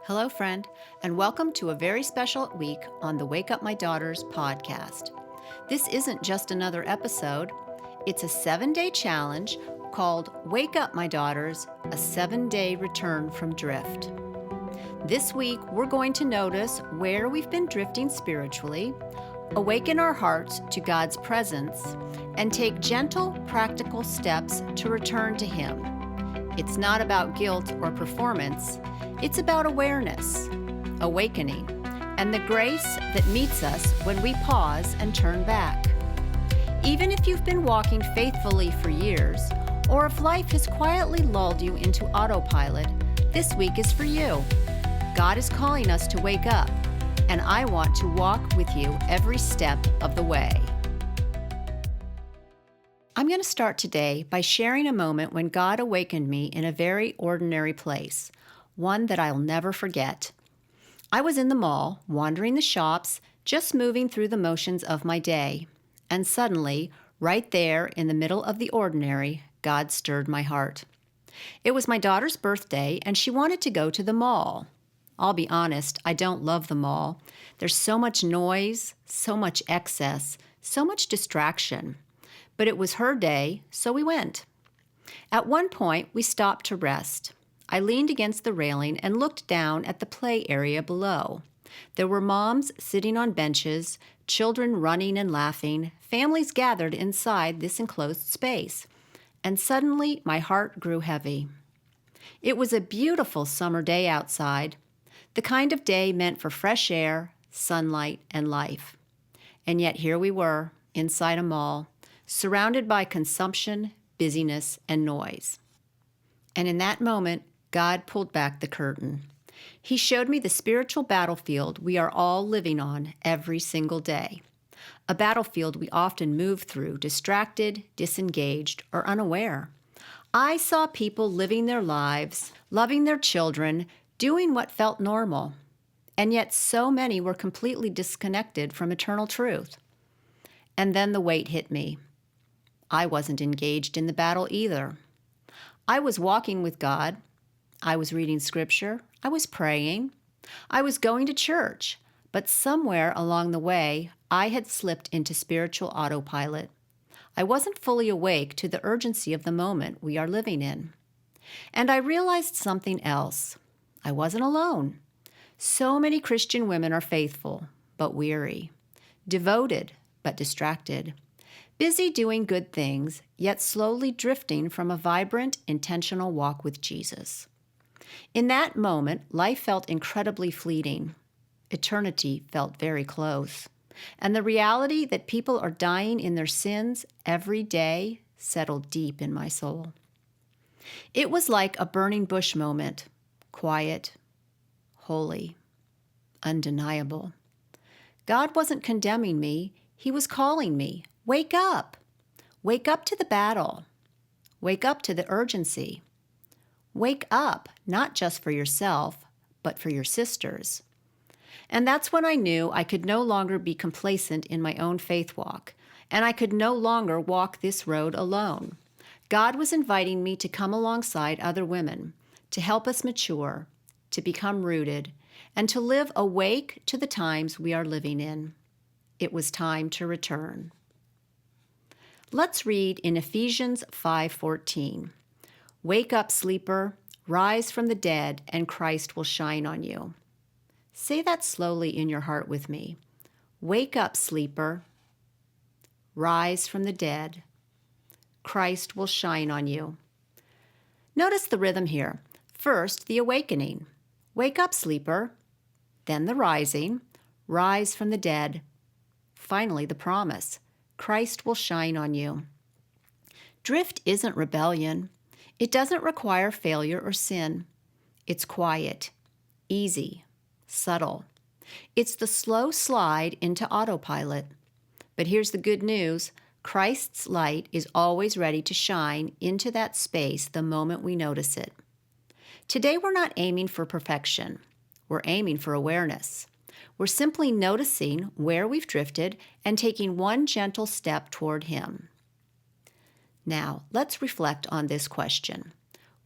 Hello, friend, and welcome to a very special week on the Wake Up My Daughters podcast. This isn't just another episode, it's a 7-day challenge called Wake Up My Daughters, a 7-day return from drift. This week, we're going to notice where we've been drifting spiritually, awaken our hearts to God's presence, and take gentle, practical steps to return to Him. It's not about guilt or performance. It's about awareness, awakening, and the grace that meets us when we pause and turn back. Even if you've been walking faithfully for years, or if life has quietly lulled you into autopilot, this week is for you. God is calling us to wake up, and I want to walk with you every step of the way. I'm going to start today by sharing a moment when God awakened me in a very ordinary place, one that I'll never forget. I was in the mall, wandering the shops, just moving through the motions of my day. And suddenly, right there in the middle of the ordinary, God stirred my heart. It was my daughter's birthday, and she wanted to go to the mall. I'll be honest, I don't love the mall. There's so much noise, so much excess, so much distraction. But it was her day, so we went. At one point, we stopped to rest. I leaned against the railing and looked down at the play area below. There were moms sitting on benches, children running and laughing, families gathered inside this enclosed space. And suddenly, my heart grew heavy. It was a beautiful summer day outside, the kind of day meant for fresh air, sunlight, and life. And yet here we were, inside a mall, surrounded by consumption, busyness, and noise. And in that moment, God pulled back the curtain. He showed me the spiritual battlefield we are all living on every single day. A battlefield we often move through, distracted, disengaged, or unaware. I saw people living their lives, loving their children, doing what felt normal. And yet so many were completely disconnected from eternal truth. And then the weight hit me. I wasn't engaged in the battle either. I was walking with God. I was reading scripture. I was praying. I was going to church. But somewhere along the way, I had slipped into spiritual autopilot. I wasn't fully awake to the urgency of the moment we are living in. And I realized something else. I wasn't alone. So many Christian women are faithful, but weary. Devoted, but distracted. Busy doing good things, yet slowly drifting from a vibrant, intentional walk with Jesus. In that moment, life felt incredibly fleeting. Eternity felt very close. And the reality that people are dying in their sins every day settled deep in my soul. It was like a burning bush moment, quiet, holy, undeniable. God wasn't condemning me, He was calling me. Wake up! Wake up to the battle. Wake up to the urgency. Wake up, not just for yourself, but for your sisters. And that's when I knew I could no longer be complacent in my own faith walk, and I could no longer walk this road alone. God was inviting me to come alongside other women, to help us mature, to become rooted, and to live awake to the times we are living in. It was time to return. Let's read in Ephesians 5:14. Wake up, sleeper, rise from the dead, and Christ will shine on you. Say that slowly in your heart with me. Wake up, sleeper, rise from the dead, Christ will shine on you. Notice the rhythm here. First, the awakening. Wake up, sleeper. Then the rising. Rise from the dead. Finally, the promise. Christ will shine on you. Drift isn't rebellion. It doesn't require failure or sin. It's quiet, easy, subtle. It's the slow slide into autopilot. But here's the good news. Christ's light is always ready to shine into that space the moment we notice it. Today, we're not aiming for perfection. We're aiming for awareness. We're simply noticing where we've drifted and taking one gentle step toward Him. Now, let's reflect on this question.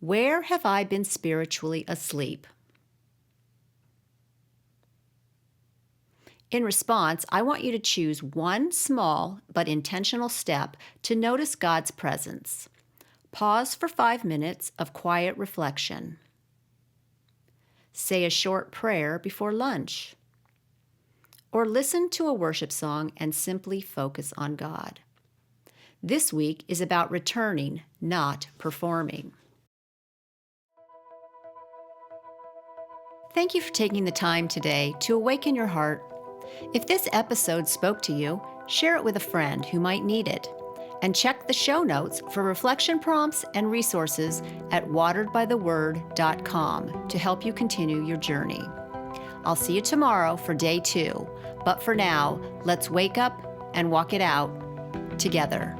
Where have I been spiritually asleep? In response, I want you to choose one small but intentional step to notice God's presence. Pause for 5 minutes of quiet reflection. Say a short prayer before lunch. Or listen to a worship song and simply focus on God. This week is about returning, not performing. Thank you for taking the time today to awaken your heart. If this episode spoke to you, share it with a friend who might need it. And check the show notes for reflection prompts and resources at wateredbytheword.com to help you continue your journey. I'll see you tomorrow for day 2. But for now, let's wake up and walk it out together.